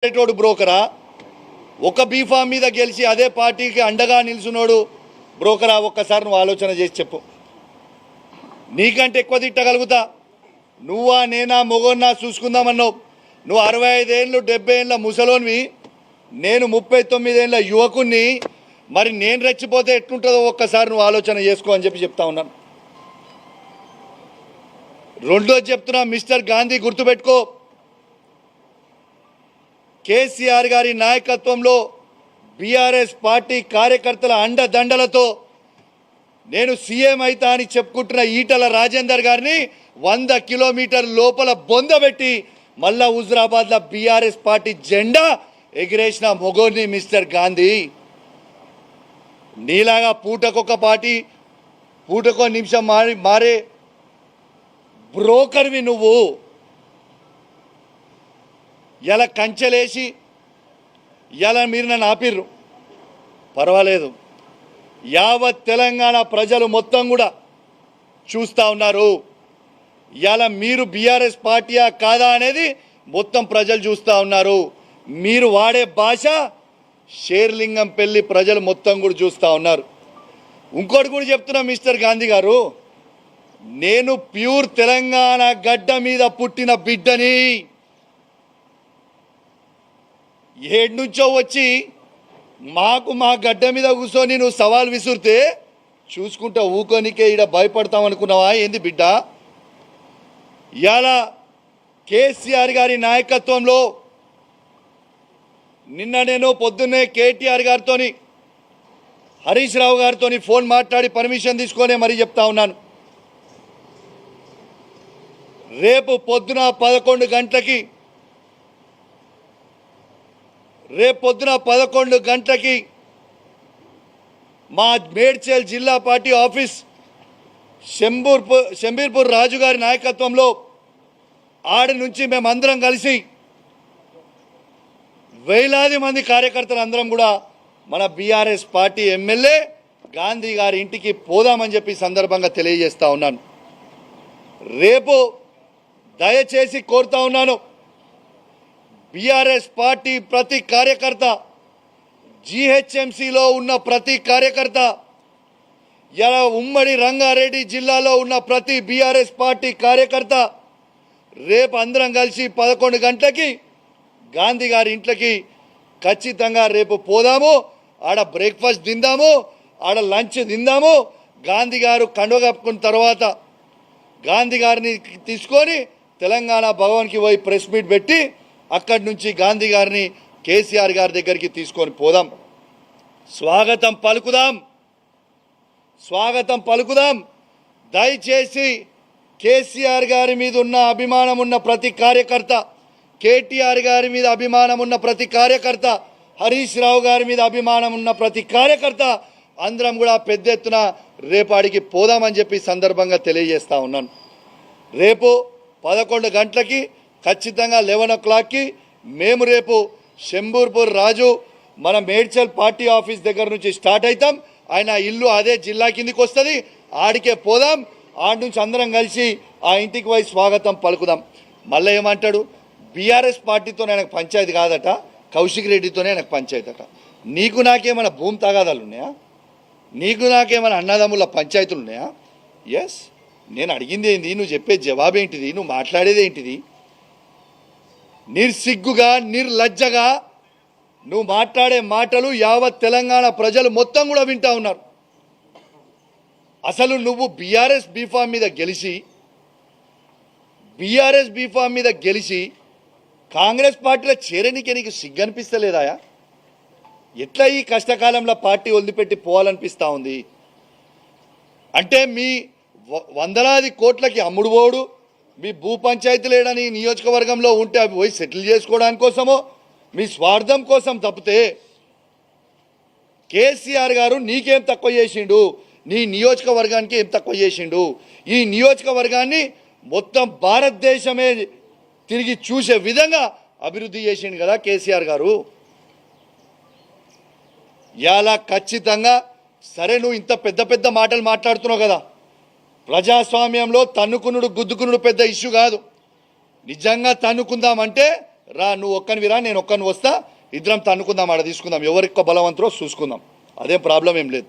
తోడు బ్రోకరా ఒక బీఫామ్ మీద గెలిచి అదే పార్టీకి అండగా నిలుచున్నాడు బ్రోకరా ఒక్కసారి నువ్వు ఆలోచన చేసి చెప్పు. నీకంటే ఎక్కువ తిట్టగలుగుతా. నువ్వా నేనా మొగోన్నా చూసుకుందామన్నావు. నువ్వు 65 ఏళ్ళు 70 ఏళ్ళ ముసలోనివి, నేను 39 ఏళ్ళ యువకుణ్ణి. మరి నేను రెచ్చిపోతే ఎట్లుంటుందో ఒక్కసారి నువ్వు ఆలోచన చేసుకో అని చెప్తా ఉన్నాను. రెండోది చెప్తున్నా, మిస్టర్ గాంధీ గుర్తుపెట్టుకో, కేసీఆర్ గారి నాయకత్వంలో బీఆర్ఎస్ పార్టీ కార్యకర్తల అండదండలతో నేను సీఎం అయితా అని చెప్పుకుంటున్న ఈటల రాజేందర్ గారిని 100 కిలోమీటర్ల లోపల బొందబెట్టి మళ్ళా హుజరాబాద్లో బీఆర్ఎస్ పార్టీ జెండా ఎగిరేసిన మొగోని మిస్టర్ గాంధీ. నీలాగా పూటకొక పార్టీ పూటకో నిమిషం మారే బ్రోకర్వి నువ్వు. ఇలా కంచెలేసి ఇలా మీరు నన్ను ఆపిర్రు, పర్వాలేదు. యావత్ తెలంగాణ ప్రజలు మొత్తం కూడా చూస్తూ ఉన్నారు. ఇలా మీరు బీఆర్ఎస్ పార్టీయా కాదా అనేది మొత్తం ప్రజలు చూస్తూ ఉన్నారు. మీరు వాడే భాష షేర్లింగంపల్లి ప్రజలు మొత్తం కూడా చూస్తూ ఉన్నారు. ఇంకోటి కూడా చెప్తున్నా మిస్టర్ గాంధీ గారు, నేను ప్యూర్ తెలంగాణ గడ్డ మీద పుట్టిన బిడ్డని. ఏడు నుంచో వచ్చి మా గడ్డ మీద కూర్చొని నువ్వు సవాల్ విసురితే చూసుకుంటా ఊకోనికే ఈడ భయపడతాం అనుకున్నావా ఏంది బిడ్డ? ఇవాళ కేసీఆర్ గారి నాయకత్వంలో నిన్న నేను పొద్దున్నే కేటీఆర్ గారితో హరీష్ రావు గారితో ఫోన్ మాట్లాడి పర్మిషన్ తీసుకొని మరీ చెప్తా ఉన్నాను. రేపు పొద్దున 11 గంటలకి మా మేడ్చల్ జిల్లా పార్టీ ఆఫీస్ షంబీర్పూర్ రాజు గారి నాయకత్వంలో ఆడి నుంచి మేమందరం కలిసి వేలాది మంది కార్యకర్తలు అందరం కూడా మన బీఆర్ఎస్ పార్టీ ఎమ్మెల్యే గాంధీ గారి ఇంటికి పోదామని చెప్పి సందర్భంగా తెలియజేస్తా ఉన్నాను. రేపు దయచేసి కోరుతా ఉన్నాను, బీఆర్ఎస్ పార్టీ ప్రతి కార్యకర్త, జీహెచ్ఎంసీలో ఉన్న ప్రతి కార్యకర్త, ఇలా ఉమ్మడి రంగారెడ్డి జిల్లాలో ఉన్న ప్రతి బీఆర్ఎస్ పార్టీ కార్యకర్త రేపు అందరం కలిసి 11 గంటలకి గాంధీ గారి ఇంట్లోకి ఖచ్చితంగా రేపు పోదాము. ఆడ బ్రేక్ఫాస్ట్ తిందాము, ఆడ లంచ్ తిందాము. గాంధీ గారు కండువ కప్పుకున్న తర్వాత గాంధీ గారిని తీసుకొని తెలంగాణ భవన్కి పోయి ప్రెస్ మీట్ పెట్టి అక్కడి నుంచి గాంధీ గారిని కేసీఆర్ గారి దగ్గరికి తీసుకొని పోదాం. స్వాగతం పలుకుదాం. దయచేసి కేసీఆర్ గారి మీద ఉన్న అభిమానం ఉన్న ప్రతి కార్యకర్త, కేటీఆర్ గారి మీద అభిమానం ఉన్న ప్రతి కార్యకర్త, హరీష్ రావు గారి మీద అభిమానం ఉన్న ప్రతి కార్యకర్త అందరం కూడా పెద్ద ఎత్తున రేపు ఆడికి పోదామని చెప్పి సందర్భంగా తెలియజేస్తా ఉన్నాను. రేపు 11 గంటలకి ఖచ్చితంగా 11 o'clockకి మేము రేపు షంబీర్పూర్ రాజు మన మేడ్చల్ పార్టీ ఆఫీస్ దగ్గర నుంచి స్టార్ట్ అవుతాం. ఆయన ఇల్లు అదే జిల్లా కిందికి వస్తుంది, ఆడికే పోదాం. ఆడి నుంచి అందరం కలిసి ఆ ఇంటికి పోయి స్వాగతం పలుకుదాం. మళ్ళీ ఏమంటాడు, బీఆర్ఎస్ పార్టీతో ఆయనకు పంచాయతీ కాదట, కౌశిక్ రెడ్డితోనే ఆయనకు పంచాయతీ అట. నీకు నాకేమైనా భూమి తగాదాలు ఉన్నాయా? నీకు నాకేమైనా అన్నదమ్ముల పంచాయతీలు ఉన్నాయా? ఎస్, నేను అడిగింది ఏంది, నువ్వు చెప్పే జవాబు ఏంటిది, నువ్వు మాట్లాడేది ఏంటిది? నిర్సిగ్గుగా నిర్లజ్జగా నువ్వు మాట్లాడే మాటలు యావత్ తెలంగాణ ప్రజలు మొత్తం కూడా వింటా ఉన్నారు. అసలు నువ్వు బీఆర్ఎస్ బీఫామ్ మీద గెలిచి కాంగ్రెస్ పార్టీలో చేరనీకే నీకు సిగ్గు అనిపిస్తలేదాయా? ఎట్లా ఈ కష్టకాలంలో పార్టీ వదిలిపెట్టి పోవాలనిపిస్తూ ఉంది? అంటే మీ వందలాది కోట్లకి అమ్ముడు పోడు, మీ భూ పంచాయతీ లేడని నియోజకవర్గంలో ఉంటే అవి పోయి సెటిల్ చేసుకోవడానికి కోసమో మీ స్వార్థం కోసం తప్పితే కేసీఆర్ గారు నీకేం తక్కువ చేసిండు, నీ నియోజకవర్గానికి ఏం తక్కువ చేసిండు? ఈ నియోజకవర్గాన్ని మొత్తం భారతదేశమే తిరిగి చూసే విధంగా అభివృద్ధి చేసిండు కదా కేసీఆర్ గారు. ఇలా ఖచ్చితంగా సరే, నువ్వు ఇంత పెద్ద మాటలు మాట్లాడుతున్నావు కదా, ప్రజాస్వామ్యంలో తన్నుకునుడు గుద్దుకునుడు పెద్ద ఇష్యూ కాదు. నిజంగా తన్నుకుందామంటే రా నువ్వు ఒక్కనివి రా, నేను ఒక్కని వస్తా, ఇద్దరం తన్నుకుందాం, ఆడ తీసుకుందాం, ఎవరు ఎక్కువ బలవంతురో చూసుకుందాం, అదేం ప్రాబ్లం ఏం లేదు.